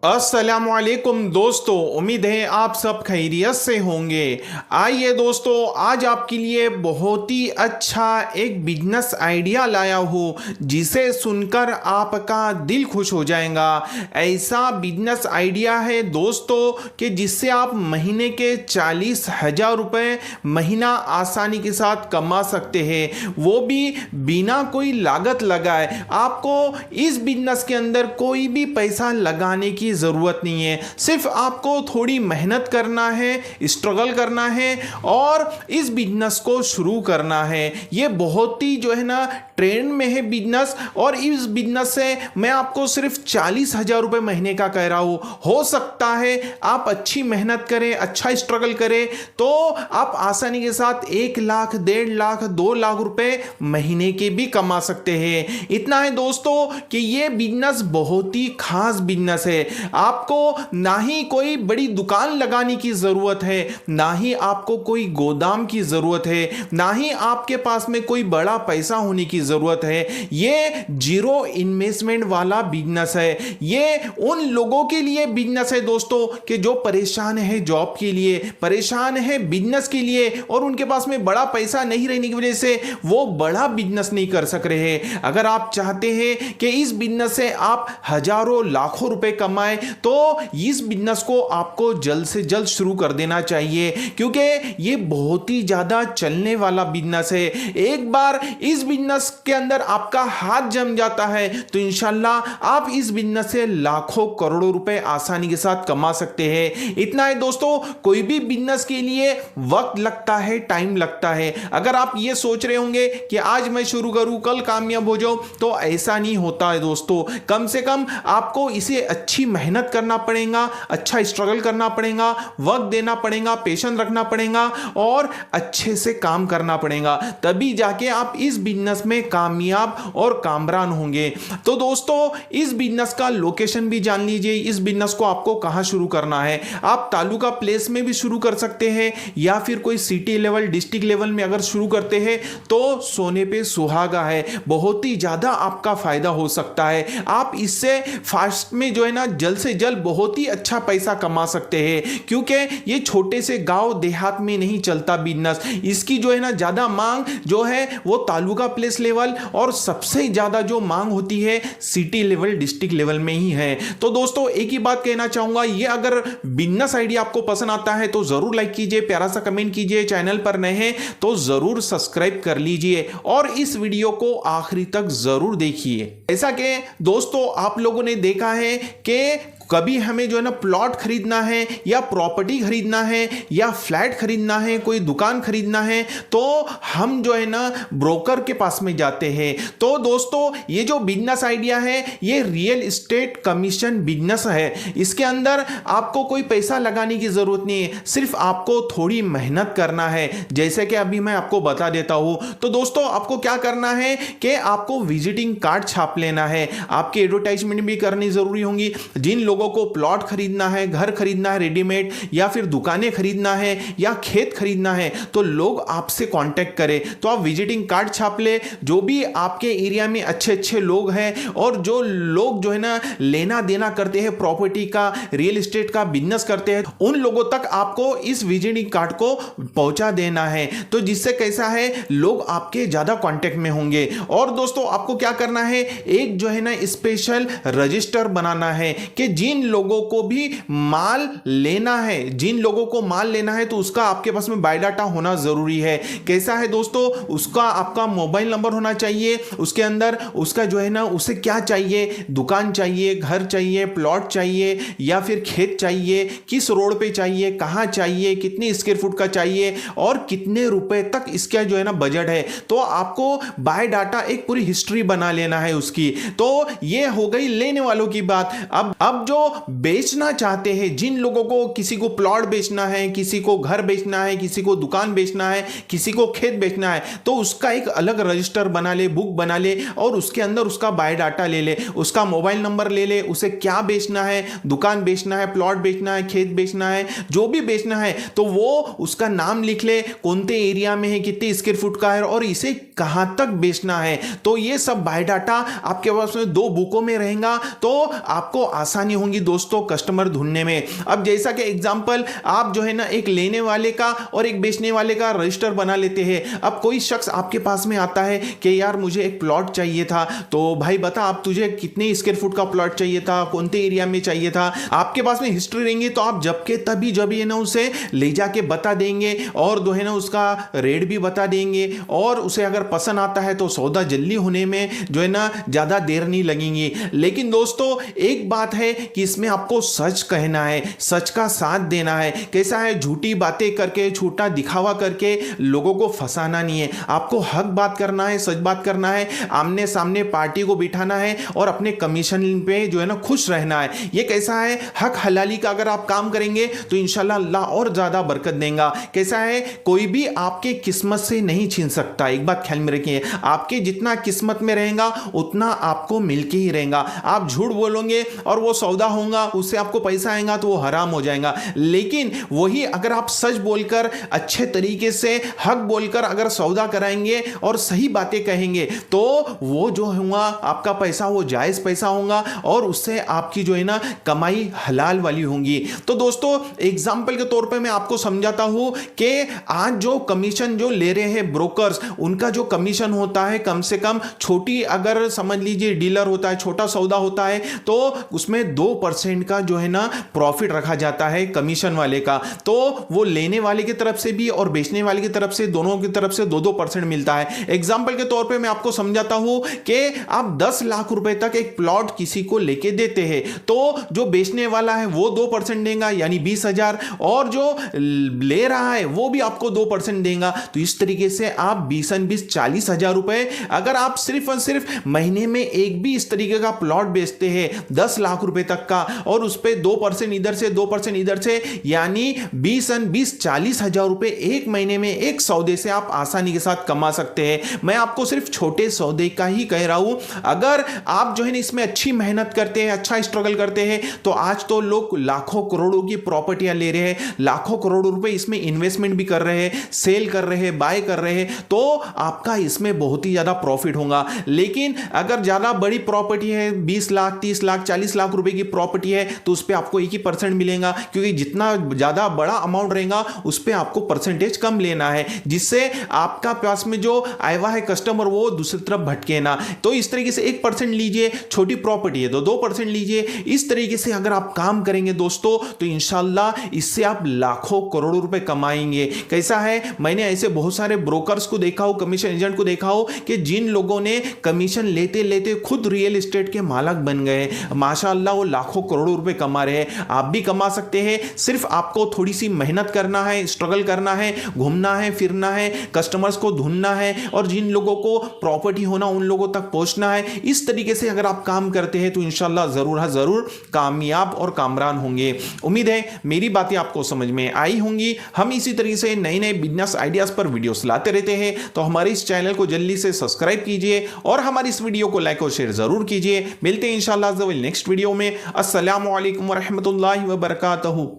अस्सलामुअलैकुम दोस्तों, उम्मीद है आप सब खैरियत से होंगे। आइए दोस्तों, आज आपके लिए बहुत ही अच्छा एक बिजनेस आइडिया लाया हूँ जिसे सुनकर आपका दिल खुश हो जाएगा। ऐसा बिजनेस आइडिया है दोस्तों कि जिससे आप महीने के 40,000 रुपये महीना आसानी के साथ कमा सकते हैं, वो भी बिना कोई लागत लगाए। आपको इस बिजनेस के अंदर कोई भी पैसा लगाने की ज़रूरत नहीं है, सिर्फ आपको थोड़ी मेहनत करना है, स्ट्रगल करना है और इस बिजनेस को शुरू करना है। ये बहुत ही जो है ना ट्रेंड में है बिजनेस, और इस बिजनेस से मैं आपको सिर्फ 40,000 रुपये महीने का कह रहा हूँ। हो सकता है आप अच्छी मेहनत करें, अच्छा स्ट्रगल करें तो आप आसानी के साथ 1 लाख, 1.5 लाख, 2 लाख रुपए महीने के भी कमा सकते हैं। इतना है दोस्तों कि ये बिजनेस बहुत ही खास बिजनेस है। आपको ना ही कोई बड़ी दुकान लगाने की जरूरत है, ना ही आपको कोई गोदाम की जरूरत है, ना ही आपके पास में कोई बड़ा पैसा होने की जरूरत है। ये जीरो इन्वेस्टमेंट वाला बिजनेस है। ये उन लोगों के लिए बिजनेस है दोस्तों कि जो परेशान है जॉब के लिए, परेशान है बिजनेस के लिए, और उनके पास में बड़ा पैसा नहीं रहने की वजह से वो बड़ा बिजनेस नहीं कर सक रहे हैं। अगर आप चाहते हैं कि इस बिजनेस से आप हजारों लाखों रुपए कमाएं तो इस बिजनेस को आपको जल्द से जल्द शुरू कर देना चाहिए, क्योंकि ये बहुत ही ज्यादा चलने वाला बिजनेस है। एक बार इस बिजनेस के अंदर आपका हाथ जम जाता है तो इंशाल्लाह आप इस बिजनेस से लाखों करोड़ों रुपए आसानी के साथ कमा सकते हैं। इतना है दोस्तों, कोई भी बिजनेस के लिए वक्त लगता है, टाइम लगता है। अगर आप ये सोच रहे होंगे कि आज मैं शुरू करूं कल कामयाब हो जाऊं, तो ऐसा नहीं होता है दोस्तों। कम से कम आपको इसे अच्छी मेहनत करना पड़ेगा, अच्छा स्ट्रगल करना पड़ेगा, वक्त देना पड़ेगा, पेशेंस रखना पड़ेगा और अच्छे से काम करना पड़ेगा, तभी जाके आप इस बिजनेस में कामयाब और कामरान होंगे। तो दोस्तों, इस बिजनेस का लोकेशन भी जान लीजिए। इस बिजनेस को आपको कहां शुरू करना है। आप तालुका प्लेस में भी शुरू कर सकते हैं, या फिर कोई सिटी लेवल, डिस्ट्रिक्ट लेवल में अगर शुरू करते हैं तो सोने पे सुहागा है, बहुत ही ज्यादा आपका फायदा हो सकता है। आप इससे फास्ट में जो है ना जल्द से जल्द बहुत ही अच्छा पैसा कमा सकते हैं, क्योंकि ये छोटे से गांव देहात में नहीं चलता बिजनेस। इसकी जो है ना ज्यादा मांग जो है वो तालुका प्लेस लेवल, और सबसे ज्यादा जो मांग होती है सिटी लेवल, डिस्ट्रिक्ट लेवल में ही है। तो दोस्तों, एक ही बात कहना चाहूंगा, ये अगर बिजनेस आइडिया आपको पसंद आता है तो जरूर लाइक कीजिए, प्यारा सा कमेंट कीजिए, चैनल पर नए हैं तो जरूर सब्सक्राइब कर लीजिए और इस वीडियो को आखिरी तक जरूर देखिए। ऐसा कि दोस्तों, आप लोगों ने देखा है कि कभी हमें जो है ना प्लॉट खरीदना है, या प्रॉपर्टी खरीदना है, या फ्लैट खरीदना है, कोई दुकान खरीदना है, तो हम जो है ना ब्रोकर के पास में जाते हैं। तो दोस्तों, ये जो बिजनेस आइडिया है ये रियल एस्टेट कमीशन बिजनेस है। इसके अंदर आपको कोई पैसा लगाने की जरूरत नहीं है, सिर्फ आपको थोड़ी मेहनत करना है, जैसे कि अभी मैं आपको बता देता हूं। तो दोस्तों, आपको क्या करना है कि आपको विजिटिंग कार्ड छाप लेना है, आपकी एडवर्टाइजमेंट भी करनी जरूरी होंगी। जिन लोगों को प्लॉट खरीदना है, घर खरीदना है रेडीमेड, या फिर दुकानें खरीदना है, या खेत खरीदना है, तो लोग आपसे कांटेक्ट करें तो आप विजिटिंग कार्ड छाप ले। जो भी आपके एरिया में अच्छे अच्छे लोग हैं और जो लोग जो है ना लेना देना करते हैं, प्रॉपर्टी का, रियल एस्टेट का बिजनेस करते हैं, उन लोगों तक आपको इस विजिटिंग कार्ड को पहुंचा देना है। तो जिससे कैसा है, लोग आपके ज्यादा कांटेक्ट में होंगे। और दोस्तों, आपको क्या करना है, एक जो है ना स्पेशल रजिस्टर बनाना है कि जिन लोगों को भी माल लेना है, जिन लोगों को माल लेना है तो उसका आपके पास में बायोडाटा होना जरूरी है। कैसा है दोस्तों, उसका आपका मोबाइल नंबर होना चाहिए, उसके अंदर उसका जो है ना उसे क्या चाहिए, दुकान चाहिए, घर चाहिए, प्लॉट चाहिए, या फिर खेत चाहिए, किस रोड पे चाहिए, कहां चाहिए, कितनी स्क्वायर फुट का चाहिए, और कितने रुपए तक इसका जो है ना बजट है। तो आपको बायोडाटा एक पूरी हिस्ट्री बना लेना है उसकी। तो ये हो गई लेने वालों की बात। अब जो बेचना चाहते हैं, जिन लोगों को किसी को प्लॉट बेचना है, किसी को घर बेचना है, किसी को दुकान बेचना है, किसी को खेत बेचना है, तो उसका एक अलग रजिस्टर बना ले, बुक बना ले, और उसके अंदर उसका बायोडाटा ले ले, उसका मोबाइल नंबर ले ले, उसे क्या बेचना है, दुकान बेचना है, प्लॉट बेचना है, खेत बेचना है, जो भी बेचना है, तो वो उसका नाम लिख ले, कौन से एरिया में है, कितने स्क्वायर फुट का है, और इसे कहां तक बेचना है। तो ये सब बायोडाटा आपके पास में 2 बुकों में रहेगा, तो आपको आसानी होंगी दोस्तों कस्टमर ढूंढने में। अब जैसा कि एग्जांपल आप जो है ना एक लेने वाले का और एक बेचने वाले का रजिस्टर बना लेते हैं। अब कोई शख्स आपके पास में आता है कि यार मुझे एक प्लॉट चाहिए था, तो भाई बता आप तुझे कितने स्क्वायर फुट का प्लॉट चाहिए था, कौन से एरिया में चाहिए था। आपके पास में हिस्ट्री रहेंगे तो आप जब के तभी जब ये ना उसे ले जाके बता देंगे और जो है ना उसका रेट भी बता देंगे, और उसे अगर पसंद आता है तो सौदा जल्दी होने में जो है ना ज्यादा देर नहीं लगेगी। लेकिन दोस्तों एक बात है कि इसमें आपको सच कहना है, सच का साथ देना है। कैसा है, झूठी बातें करके झूठा दिखावा करके लोगों को फंसाना नहीं है। आपको हक बात करना है, सच बात करना है, आमने सामने पार्टी को बिठाना है और अपने कमीशन पे जो है ना खुश रहना है। ये कैसा है, हक हलाली का अगर आप काम करेंगे तो इंशाल्लाह अल्लाह और ज्यादा बरकत देगा। कैसा है, कोई भी आपके किस्मत से नहीं छीन सकता। एक बात ख्याल में रखिए, आपके जितना किस्मत में रहेगा उतना आपको मिलके ही रहेगा। आप झूठ बोलोगे और वो सौदा होगा, उससे आपको पैसा आएगा तो वो हराम हो जाएगा। लेकिन वही अगर आप सच बोलकर अच्छे तरीके से हक बोलकर अगर सौदा कराएंगे और सही बातें कहेंगे तो वो जो होगा आपका पैसा वो जायज पैसा होगा और उससे आपकी जो है ना कमाई हलाल वाली होगी। तो दोस्तों एग्जाम्पल के तौर पे मैं आपको समझाता हूं कि आज जो कमीशन जो ले रहे हैं ब्रोकर्स, उनका जो कमीशन होता है कम से कम, छोटी अगर समझ लीजिए डीलर होता है, छोटा सौदा होता है तो उसमें 2% का जो है ना प्रॉफिट रखा जाता है कमीशन वाले का। तो वो लेने वाले की तरफ से भी और बेचने वाले की तरफ से, दोनों की तरफ से 2-2% मिलता है। एग्जाम्पल के तौर पे मैं आपको समझाता हूं कि आप 10 लाख रुपए तक एक प्लॉट किसी को लेके देते हैं तो जो बेचने वाला है वो 2% देगा यानी 20,000, और जो ले रहा है वो भी आपको 2% देगा। तो इस तरीके से आप 20-40,000 रुपए अगर आप सिर्फ और सिर्फ महीने में एक भी इस तरीके का प्लॉट बेचते हैं 10 लाख रुपए तक का, और उस पर 2% इधर से 2% इधर से, यानी 20-40,000 रुपए एक महीने में एक सौदे से आप आसानी के साथ कमा सकते हैं। मैं आपको सिर्फ छोटे सौदे का ही कह रहा हूं। अगर आप जो है इसमें अच्छी मेहनत करते हैं, अच्छा स्ट्रगल करते हैं तो आज तो लोग लाखों करोड़ों की प्रॉपर्टियां ले रहे हैं, लाखों करोड़ों रुपए इसमें इन्वेस्टमेंट भी कर रहे हैं, सेल कर रहे हैं, बाय कर रहे हैं, तो आपका इसमें बहुत ही ज्यादा प्रॉफिट होगा। लेकिन अगर ज्यादा बड़ी प्रॉपर्टी है, 20 लाख 30 लाख 40 लाख रुपए की प्रॉपर्टी है तो उस पर आपको 1% मिलेगा, क्योंकि जितना ज्यादा बड़ा अमाउंट रहेगा उस पर आपको परसेंटेज कम लेना है, जिससे आपका पास में जो आया हुआ है कस्टमर वो दूसरी तरफ भटके ना। तो इस तरीके से 1% लीजिए, छोटी प्रॉपर्टी है तो 2% लीजिए। इस तरीके से अगर आप काम करेंगे दोस्तों तो इंशाल्लाह इससे आप लाखों करोड़ों रुपए कमाएंगे। कैसा है, मैंने ऐसे बहुत सारे ब्रोकर्स को देखा हो, कमीशन एजेंट को देखा हो कि जिन लोगों ने कमीशन लेते लेते खुद रियल एस्टेट के मालिक बन गए, माशाअल्लाह वो लाखों करोड़ों रुपए कमा रहे हैं। आप भी कमा सकते हैं, सिर्फ आपको थोड़ी सी मेहनत करना है, स्ट्रगल करना है, घूमना है, फिरना है, कस्टमर्स को ढूंढना है और जिन लोगों को प्रॉपर्टी होना उन लोगों तक पहुंचना है। इस तरीके से अगर आप काम करते हैं तो इंशाल्लाह जरूर कामयाब और कामरान होंगे। उम्मीद है मेरी बातें आपको समझ में आई होंगी। हम इसी तरीके से नए नए बिजनेस आइडियाज पर वीडियोस लाते रहते हैं, तो हमारे इस चैनल को जल्दी से सब्सक्राइब कीजिए और हमारी इस वीडियो को लाइक और शेयर जरूर कीजिए। मिलते हैं इंशाल्लाह नेक्स्ट वीडियो में। अस्सलामु अलैकुम व रहमतुल्लाहि व बरकातहू।